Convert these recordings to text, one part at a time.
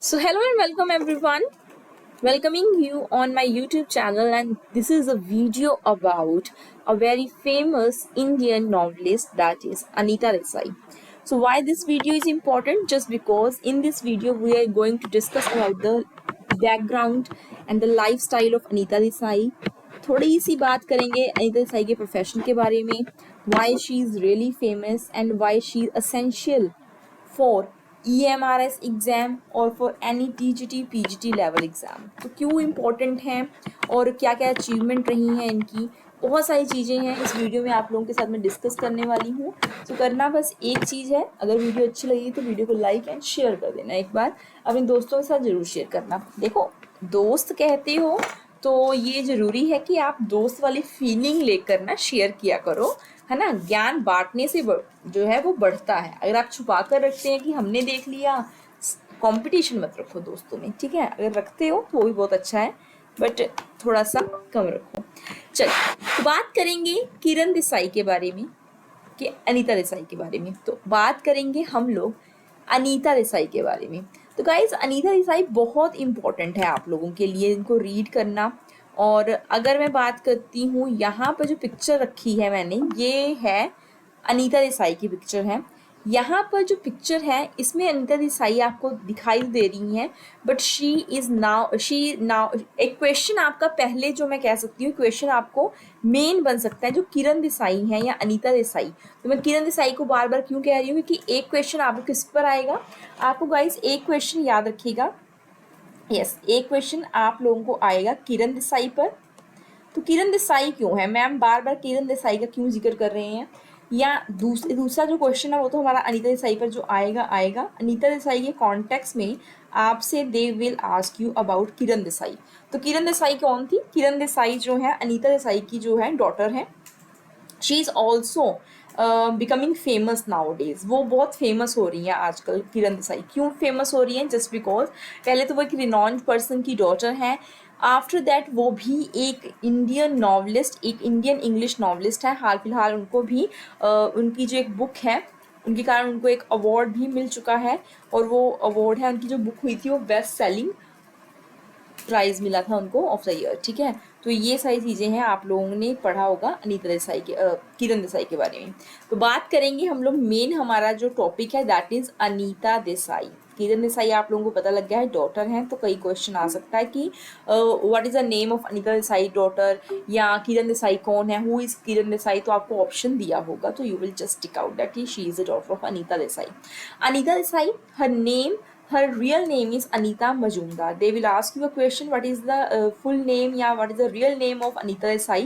So, hello and welcome everyone. Welcoming you on my YouTube channel, and this is a video about a very famous Indian novelist, that is Anita Desai. So, why this video is important? Just because in this video we are going to discuss about the background and the lifestyle of Anita Desai. थोड़ी सी बात करेंगे अनीता देसाई के profession के बारे में, why she is really famous and why she is essential for EMRS exam और for any TGT PGT level exam. तो क्यों इम्पोर्टेंट हैं और क्या क्या अचीवमेंट रही हैं इनकी, बहुत सारी चीज़ें हैं इस वीडियो में आप लोगों के साथ मैं डिस्कस करने वाली हूँ। तो करना बस एक चीज़ है, अगर वीडियो अच्छी लगी तो वीडियो को लाइक एंड शेयर कर देना, एक बार अपने दोस्तों के साथ ज़रूर शेयर करना। देखो, दोस्त कहते हो तो ये ज़रूरी है कि आप दोस्त वाली फीलिंग लेकर ना शेयर किया करो, है ना। ज्ञान बांटने से जो है वो बढ़ता है। अगर आप छुपा कर रखते हैं कि हमने देख लिया, कंपटीशन मत रखो दोस्तों में, ठीक है। अगर रखते हो तो वो भी बहुत अच्छा है, बट थोड़ा सा कम रखो। चलिए, तो बात करेंगे किरण देसाई के बारे में कि अनीता देसाई के बारे में। तो बात करेंगे हम लोग अनीता देसाई के बारे में। तो गाइज, अनीता देसाई बहुत इंपॉर्टेंट है आप लोगों के लिए, इनको रीड करना। और अगर मैं बात करती हूँ, यहाँ पर जो पिक्चर रखी है मैंने, ये है अनीता देसाई की पिक्चर है। यहाँ पर जो पिक्चर है इसमें अनीता देसाई आपको दिखाई दे रही हैं, बट शी नाउ एक क्वेश्चन आपका पहले जो मैं कह सकती हूँ क्वेश्चन आपको मेन बन सकता है, जो किरण देसाई है या अनीता देसाई। तो मैं किरण देसाई को बार बार क्यों कह रही हूँ, क्योंकि एक क्वेश्चन आपको किस पर आएगा, आपको गाइस एक क्वेश्चन याद रखिएगा, यस, एक क्वेश्चन आप लोगों को आएगा किरण देसाई पर। तो किरण देसाई क्यों है, मैम बार बार किरण देसाई का क्यों जिक्र कर रहे हैं, या दूसरा जो क्वेश्चन है वो तो हमारा अनीता देसाई पर जो आएगा अनीता देसाई के कॉन्टेक्स्ट में आपसे they will ask you about Kiran Desai. तो किरण देसाई कौन थी, किरण देसाई जो है अनीता देसाई की जो है डॉटर है। She is also becoming famous now days, वो बहुत फेमस हो रही है आजकल किरण देसाई। क्यों फेमस हो रही है, जस्ट बिकॉज पहले तो वो एक रिनॉन्ड पर्सन की डॉटर है, आफ्टर दैट वो भी एक इंडियन नॉवलिस्ट, एक इंडियन इंग्लिश नॉवलिस्ट है। हाल फिलहाल उनको भी उनकी जो एक बुक है उनके कारण उनको एक अवार्ड भी मिल चुका है, और वो अवार्ड है, उनकी जो बुक हुई थी वो बेस्ट सेलिंग प्राइज़ मिला था उनको ऑफ द ईयर, ठीक है। तो ये सारी चीज़ें हैं, आप लोगों ने पढ़ा होगा अनीता देसाई के किरण देसाई के बारे में। तो बात करेंगे हम लोग, मेन हमारा जो टॉपिक है दैट इज़ अनीता देसाई। किरण देसाई आप लोगों को पता लग गया है डॉटर हैं, तो कई क्वेश्चन आ सकता है कि what is the name of Anita Desai daughter, या किरण देसाई कौन है, हु इज़ किरण देसाई। तो आपको ऑप्शन दिया होगा, तो you will just tick out that she is the daughter of Anita Desai. Anita Desai, her name, her real name is Anita Majumdar. They will ask you a question, what is the full name, yeah, what is the real name of Anita Desai,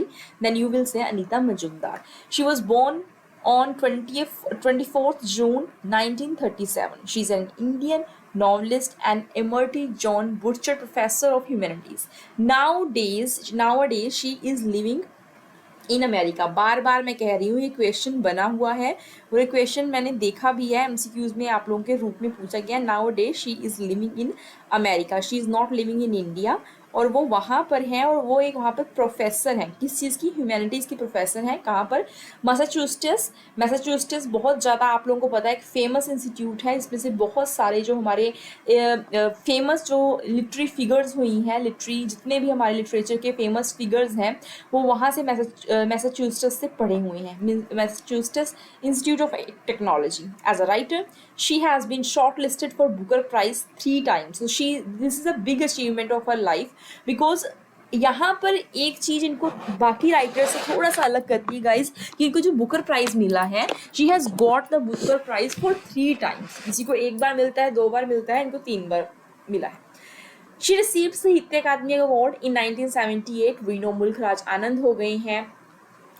then you will say Anita Majumdar. She was born on 24th June 1937. She's an Indian novelist and Emerty John Butcher Professor of Humanities. Nowadays she is living in America. बार बार मैं कह रही हूँ ये question बना हुआ है, और ये क्वेश्चन मैंने देखा भी है, MCQs में आप लोगों के रूप में पूछा गया। Now day she is living in America, she is not living in India, और वो वहाँ पर हैं, और वो एक वहाँ पर प्रोफेसर हैं, किस चीज़ की, ह्यूमैनिटीज़ की प्रोफेसर हैं। कहाँ पर, मैसाचुसेट्स बहुत ज़्यादा आप लोगों को पता है, एक फेमस इंस्टीट्यूट है, इसमें से बहुत सारे जो हमारे फेमस जो लिटरेरी फिगर्स हुई हैं, जितने भी हमारे लिटरेचर के फेमस फिगर्स हैं वो वहाँ से मैसाचुसेट्स से पढ़े हुए हैं। Massachusetts Institute of Technology. As a writer she has been shortlisted for Booker prize 3 times। So this is a big achievement of her life, because यहाँ पर एक चीज़ इनको बाकी राइटर से थोड़ा सा अलग करती है गाइज, कि इनको जो बुकर प्राइज़ मिला है, she has got the Booker prize for 3 times। किसी को एक बार मिलता है, 2 बार मिलता है, इनको 3 बार मिला है। शी रिसीव्ड साहित्य अकादमी अवार्ड इन 1978। वीनो मुल्क राज आनंद हो गई हैं।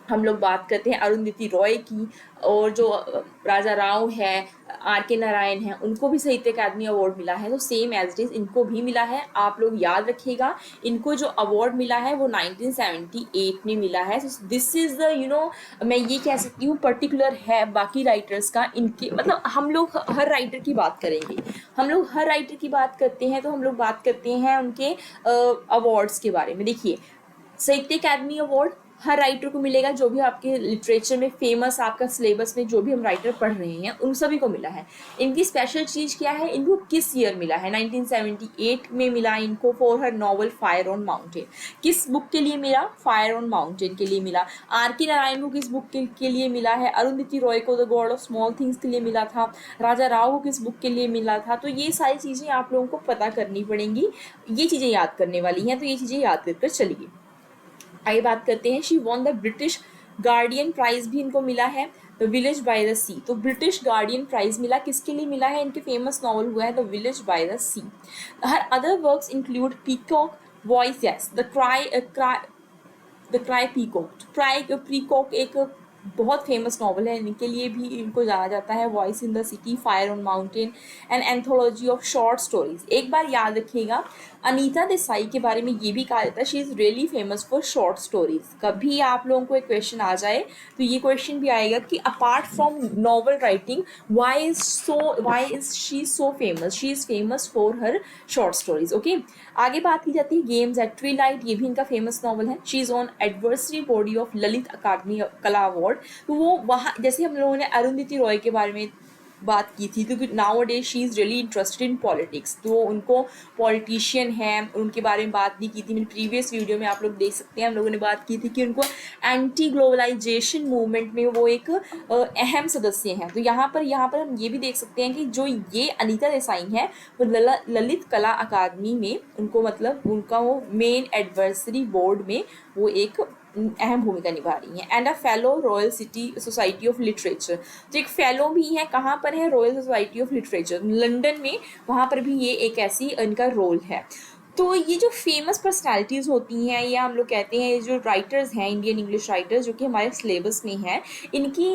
हम लोग बात करते हैं अरुंधति रॉय की, और जो राजा राव है, RK नारायण है, उनको भी साहित्य अकादमी अवार्ड मिला है। तो सेम एज इट इज़ इनको भी मिला है। आप लोग याद रखिएगा, इनको जो अवार्ड मिला है वो 1978 में मिला है। दिस इज़ द मैं ये कह सकती हूँ पर्टिकुलर है बाकी राइटर्स का, इनके मतलब हम लोग हर राइटर की बात करेंगे, हम लोग हर राइटर की बात करते हैं, तो हम लोग बात करते हैं उनके अवार्ड्स के बारे में। देखिए, साहित्य अकादमी अवार्ड हर राइटर को मिलेगा, जो भी आपके लिटरेचर में फेमस, आपका सिलेबस में जो भी हम राइटर पढ़ रहे हैं उन सभी को मिला है। इनकी स्पेशल चीज़ क्या है, इनको किस ईयर मिला है, 1978 में मिला इनको for her novel fire on mountain. किस बुक के लिए मिला, फायर ऑन माउंटेन के लिए मिला। R.K. नारायण को किस बुक के लिए मिला है, अरुंधति रॉय को the God of small things के लिए मिला था। राजा राव को किस बुक के लिए मिला था। तो ये सारी चीज़ें आप लोगों को पता करनी पड़ेंगी, ये चीज़ें याद करने वाली हैं, तो ये चीज़ें याद कर कर चलिए। आइए बात करते हैं, she won the British Guardian prize भी इनको मिला है, the village by the sea. तो ब्रिटिश गार्डियन प्राइज मिला, किसके लिए मिला है, इनके फेमस नॉवल हुआ है the village by the sea. Her other works include peacock, voice, yes, the cry peacock. Cry peacock एक बहुत फेमस नॉवल है, इनके लिए भी इनको जाना जाता है। Voice in the city, fire on mountain, an anthology of short stories. एक बार याद रखिएगा, अनीता देसाई के बारे में ये भी कहा जाता है, she is really famous for short stories. कभी आप लोगों को एक क्वेश्चन आ जाए तो ये क्वेश्चन भी आएगा कि apart from novel writing why is she so famous, she is famous for her short stories. Okay, आगे बात की जाती है गेम्स एट ट्विलाइट, ये भी इनका फेमस नॉवल है। She is on adversary body of Lalit Akademi Kala award. तो वो वहाँ, जैसे हम लोगों ने अरुंधति रॉय के बारे में बात की थी, क्योंकि now day she is really interested in politics, तो उनको पॉलिटिशियन हैं उनके बारे में बात नहीं की थी। मेरी प्रीवियस वीडियो में आप लोग देख सकते हैं, हम लोगों ने बात की थी कि उनको एंटी ग्लोबलाइजेशन मूवमेंट में वो एक अहम सदस्य हैं। तो यहाँ पर हम ये भी देख सकते हैं कि जो ये अनीता देसाई हैं वो ललित कला अकादमी में उनको, मतलब उनका वो मेन एडवर्सरी बोर्ड में वो एक अहम भूमिका निभा रही हैं। And a fellow royal city society of literature, तो एक फेलो भी है, कहाँ पर है, royal society of literature London में, वहाँ पर भी ये एक ऐसी इनका रोल है। तो ये जो फेमस पर्सनालिटीज़ होती हैं, या हम लोग कहते हैं जो राइटर्स हैं, इंडियन इंग्लिश राइटर्स, जो कि हमारे सिलेबस में हैं, इनकी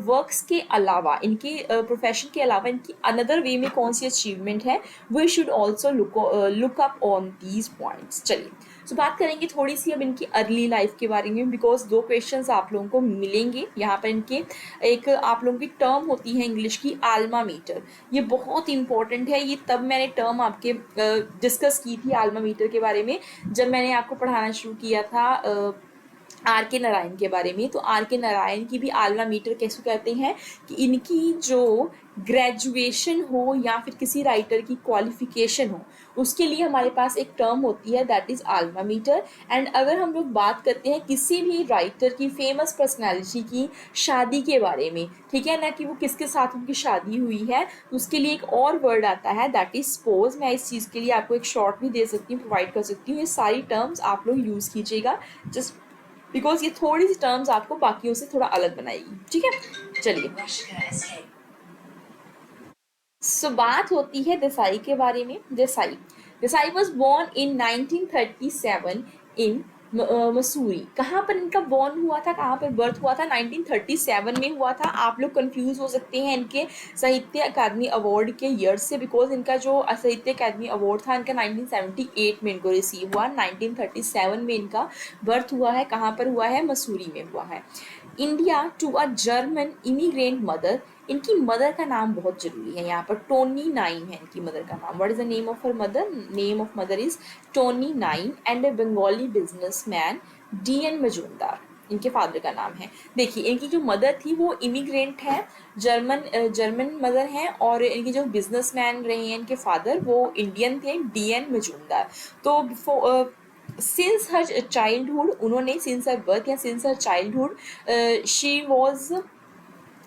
वर्क्स के अलावा, इनके प्रोफेशन के अलावा इनकी अनदर वे में कौन सी अचीवमेंट है, we should also look up on these points. चलिए, तो बात करेंगे थोड़ी सी अब इनकी अर्ली लाइफ के बारे में, बिकॉज 2 क्वेश्चंस आप लोगों को मिलेंगे यहाँ पर इनके। एक आप लोगों की टर्म होती है इंग्लिश की आल्मा मीटर, ये बहुत इंपॉर्टेंट है। ये तब मैंने टर्म आपके डिस्कस की थी आल्मा मीटर के बारे में, जब मैंने आपको पढ़ाना शुरू किया था R.K. नारायण के बारे में। तो R.K. नारायण की भी आल्मा मीटर कैसे कहते हैं कि इनकी जो ग्रेजुएशन हो या फिर किसी राइटर की क्वालिफिकेशन हो, उसके लिए हमारे पास एक टर्म होती है, दैट इज़ आल्मा मीटर। एंड अगर हम लोग बात करते हैं किसी भी राइटर की, फेमस पर्सनैलिटी की शादी के बारे में, ठीक है ना, कि वो किसके साथ उनकी शादी हुई है, तो उसके लिए एक और वर्ड आता है, दैट इज स्पोज। मैं इस चीज़ के लिए आपको एक शॉर्ट भी दे सकती हूँ, प्रोवाइड कर सकती हूँ। ये सारी टर्म्स आप लोग यूज़ कीजिएगा, जस्ट बिकॉज ये थोड़ी सी टर्म्स आपको बाकियों से थोड़ा अलग बनाएगी, ठीक है। चलिए, सो बात होती है देसाई के बारे में। देसाई वॉज बोर्न इन 1937 इन मसूरी। कहाँ पर इनका बॉर्न हुआ था, कहाँ पर बर्थ हुआ था, 1937 में हुआ था। आप लोग कंफ्यूज हो सकते हैं इनके साहित्य अकादमी अवार्ड के ईयर से, बिकॉज इनका जो साहित्य अकादमी अवार्ड था इनका 1978 में इनको रिसीव हुआ, 1937 में इनका बर्थ हुआ है। कहाँ पर हुआ है, मसूरी में हुआ है। India to a German immigrant mother, इनकी मदर का नाम बहुत जरूरी है यहाँ पर, टोनी नाइन है इनकी मदर का नाम। What is the name of her mother, name of mother is Tony nine. And A Bengali businessman D.N. Majumdar इनके फादर का नाम है। देखिए, इनकी जो मदर थी वो इमिग्रेंट है, जर्मन मदर हैं, और इनके जो बिजनेसमैन रहे हैं इनके फादर, वो इंडियन थे, D.N. मजूमदार। तो सिंस हर चाइल्डहुड, उन्होंने सिंस हर बर्थ या since her childhood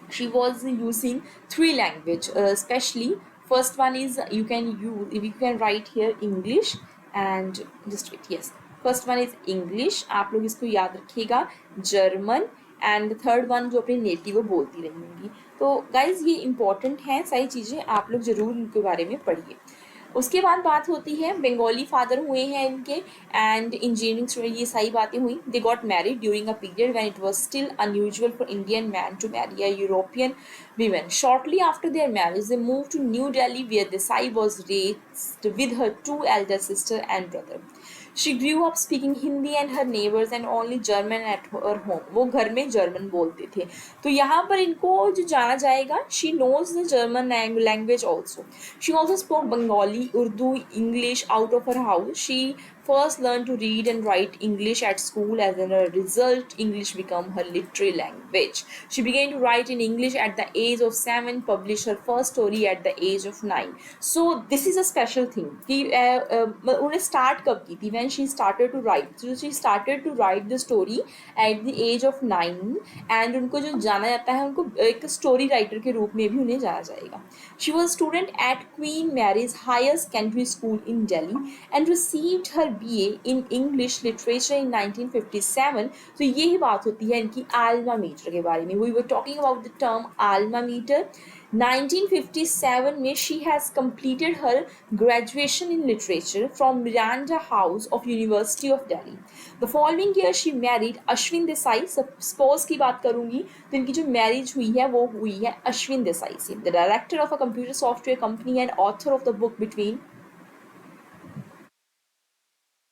she was using 3 language, especially first one is you can write here English and just wait, yes, first one is English, आप लोग इसको याद रखिएगा, German, and third one जो अपनी native बोलती रहेंगी। तो गाइज ये इंपॉर्टेंट हैं सारी चीज़ें, आप लोग ज़रूर इनके बारे में पढ़िए। उसके बाद बात होती है, बंगाली फादर हुए हैं इनके, एंड इंजीनियरिंग स्टूडेंट, ये सारी बातें हुई। They got married during a period when it was still unusual for Indian man to marry a European women. Shortly after their marriage, they moved to New Delhi, where Desai was raised with her 2 elder sister and brother. She grew up speaking Hindi and her neighbors and only German at her home. वो घर में German बोलते थे। तो यहाँ पर इनको जो जाना जाएगा, she knows the German language also. She also spoke Bengali, Urdu, English out of her house. She first learned to read and write English at school. As a result, English became her literary language. She began to write in English at the age of 7, published her first story at the age of 9. So this is a special thing कि उन्हें start कब की थी? When she started to write. So she started to write the story at the age of 9, and उनको जो जाना जाता है, उनको एक स्टोरी राइटर के रूप में भी उन्हें जाना जाएगा. She was a student at Queen Mary's Higher Secondary School in Delhi and received her BA in English Literature in 1957. तो यही बात होती है इनकी alma mater के बारे में. We were talking about the term alma mater. 1957 में she has completed her graduation in literature from Miranda House of University of Delhi. The following year she married Ashwin Desai. Suppose की बात करूंगी तो इनकी जो मैरिज हुई है वो हुई है अश्विन देसाई से, the director of a computer software company and author of the book between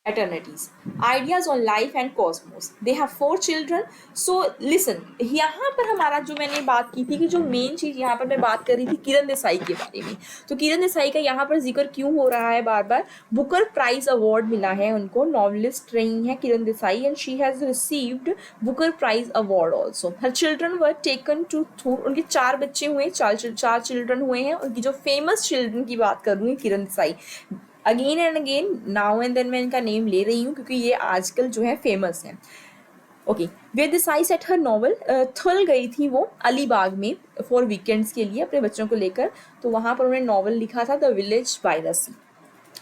eternities, ideas on life and cosmos. They have 4 children. So listen, यहाँ पर हमारा जो मैंने बात की थी कि जो मेन चीज़ यहाँ पर मैं बात कर रही थी किरण देसाई के बारे में. तो किरण देसाई का यहाँ पर जिक्र क्यों हो रहा है बार बार? बुकर प्राइज अवार्ड मिला है उनको. नॉवलिस्ट रही हैं Kiran Desai and she has received Booker prize award also. Her children were taken to through. उनके 4 बच्चे हुए, 4 चिल्ड्रन हुए हैं. उनकी जो फेमस चिल्ड्रन की बात करूँगी Kiran Desai. Again and again now and then मैं इनका नेम ले रही हूँ क्योंकि ये आजकल जो है फेमस है. Okay, where Desai set her novel. थल गई थी वो अलीबाग में फॉर वीकेंड्स के लिए अपने बच्चों को लेकर. तो वहाँ पर उन्होंने नॉवल लिखा था the village by the sea.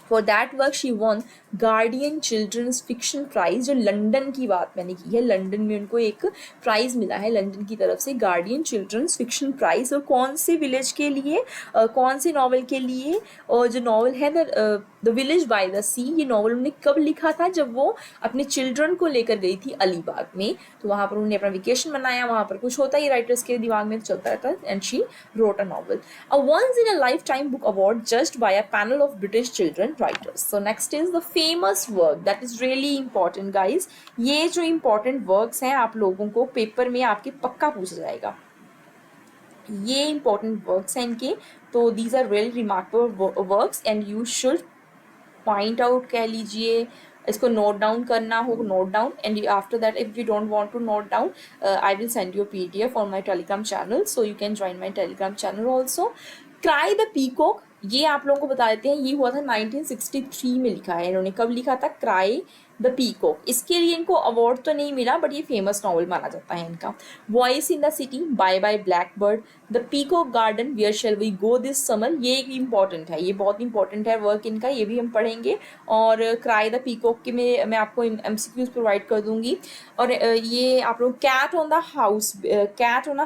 For that work she won Guardian children's fiction prize. जो लंदन की बात मैंने की है, लंदन में उनको एक प्राइज मिला है लंदन की तरफ से, गार्डियन चिल्ड्रंस फिक्शन प्राइज. और कौन से विलेज के लिए, कौन से नॉवल के लिए? और जो नॉवल है the village by the sea, ये नॉवल उन्होंने कब लिखा था? जब वो अपने चिल्ड्रन को लेकर गई थी अलीबाग में. तो वहाँ पर उन्होंने अपना वेकेशन मनाया. वहाँ पर कुछ होता ही राइटर्स के दिमाग में चलता रहता है. And she wrote a novel. A once in a lifetime book award judged by a panel of British children writers. So next is the famous work that is really important guys. ये जो important works हैं आप लोगों को paper में आपके पक्का पूछा जाएगा. ये इंपॉर्टेंट वर्क्स हैं इनके. तो these are really remarkable works and you should point out कह लीजिए, इसको नोट डाउन करना हो note down. And after that if you don't want to note down, I will send you PDF on my Telegram channel, so you can join my Telegram channel also. Cry the peacock, ये आप लोगों को बता देते हैं, ये हुआ था 1963 में लिखा है इन्होंने. कब लिखा था? Cry the peacock. इसके लिए इनको अवार्ड तो नहीं मिला बट ये फेमस नॉवल माना जाता है इनका. Voice in the city, bye bye blackbird, the peacock garden, where shall we go this summer. ये एक इंपॉर्टेंट है, ये बहुत इंपॉर्टेंट है वर्क इनका, ये भी हम पढ़ेंगे. और क्राई द पीकॉक के में मैं आपको MCQs प्रोवाइड कर दूंगी. और ये आप लोग cat on the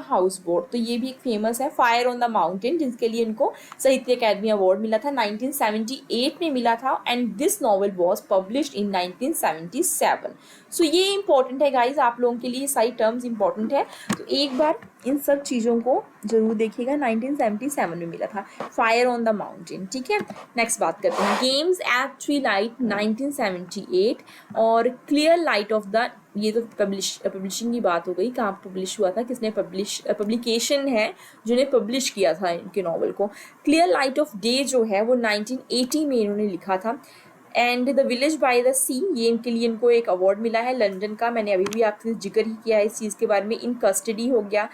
house boat, तो ये भी एक फेमस है. फायर ऑन द माउंटेन, जिसके लिए इनको साहित्य अकादमी अवार्ड मिला था 1978 में मिला था. And this novel was published in 1977. सो ये इंपॉर्टेंट है गाइज आप लोगों के लिए, सारी टर्म्स इंपॉर्टेंट है. तो एक बार इन सब चीज़ों को जरूर देखिएगा. 1977 में मिला था फायर ऑन द माउंटेन. ठीक है, नेक्स्ट बात करते हैं. गेम्स एट ट्विलाइट 1978 और क्लियर लाइट ऑफ द, ये तो पब्लिशिंग की बात हो गई, कहाँ पब्लिश हुआ था, किसने पब्लिकेशन है जिन्हें पब्लिश किया था इनके नॉवल को. क्लियर लाइट ऑफ डे जो है वो 1980 में इन्होंने लिखा था. And the village by the sea, ये इनके लिए इनको एक अवार्ड मिला है लंदन का. मैंने अभी भी आपसे जिक्र ही किया है इस चीज़ के बारे में. इन कस्टडी हो गया,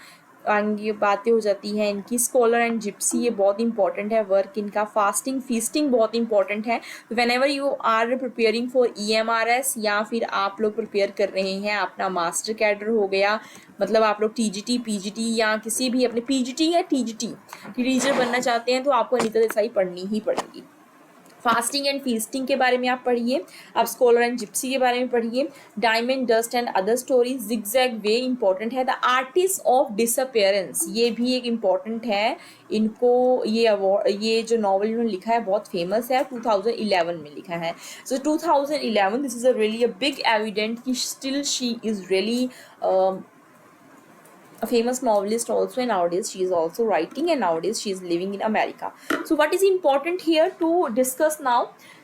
आगे बातें हो जाती हैं इनकी. स्कॉलर एंड जिप्सी, ये बहुत इंपॉर्टेंट है वर्क इनका. फास्टिंग फीस्टिंग बहुत इंपॉर्टेंट है. Whenever you are preparing for EMRS या फिर आप लोग प्रिपेयर कर रहे हैं अपना मास्टर कैडर हो गया, मतलब आप लोग TGT PGT या किसी भी अपने PGT या TGT की टीचर बनना चाहते हैं तो आपको अनीता देसाई पढ़नी ही पड़ेगी. फास्टिंग एंड फीस्टिंग के बारे में आप पढ़िए. आप स्कॉलर एंड जिप्सी के बारे में पढ़िए. Diamond dust and other stories, zigzag way important है. द आर्टिस्ट ऑफ डिसअपियरेंस, ये भी एक इम्पॉर्टेंट है इनको. ये अवार्ड, ये जो नॉवल इन्होंने लिखा है बहुत फेमस है, 2011 में लिखा है. So 2011, this is a really a big evident कि still she is really a famous novelist also, and nowadays she is also writing and nowadays she is living in America. So what is important here to discuss now?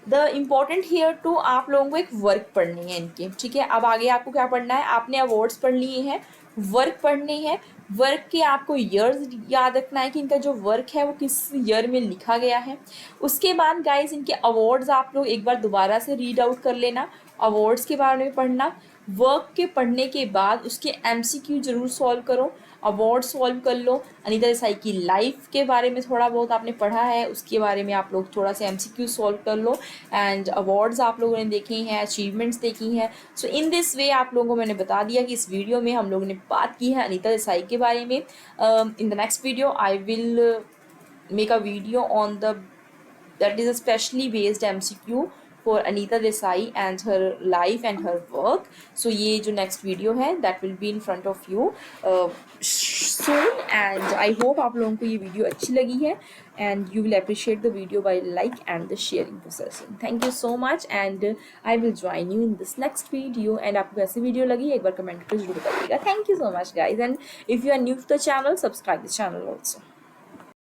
The important here to आप लोगों को एक work पढ़नी है इनके. ठीक है, अब आगे आपको क्या पढ़ना है? आपने अवार्ड्स पढ़ लिए हैं, वर्क पढ़ने हैं। वर्क के आपको ईयर्स याद रखना है कि इनका जो वर्क है वो किस ईयर में लिखा गया है। उसके बाद गाइस इनके अवार्ड्स आप लोग एक बार दोबारा से रीड आउट कर लेना, अवार्ड्स के बारे में पढ़ना। वर्क के पढ़ने के बाद उसके एमसीक्यू जरूर सॉल्व करो, अवार्ड सॉल्व कर लो। अनीता देसाई की लाइफ के बारे में थोड़ा बहुत आपने पढ़ा है, उसके बारे में आप लोग थोड़ा सा एमसीक्यू सॉल्व कर लो। एंड अवार्ड्स आप लोगों ने देखे हैं, अचीवमेंट्स देखी हैं। सो इन दिस वे आप लोगों को मैंने बता दिया कि इस वीडियो में हम लोगों ने बात की है अनीता देसाई के बारे में। In the next video I will make a video on the that is a specially based MCQ for Anita Desai and her life and her work. So ये जो next video है that will be in front of you soon, and I hope आप लोगों को ये video अच्छी लगी है and you will appreciate the video by like and the sharing process. Thank you so much and I will join you in this next video. And आपको कैसी video लगी एक बार comment पे जरूर बताइएगा. Thank you so much guys, and if you are new to the channel, subscribe the channel also.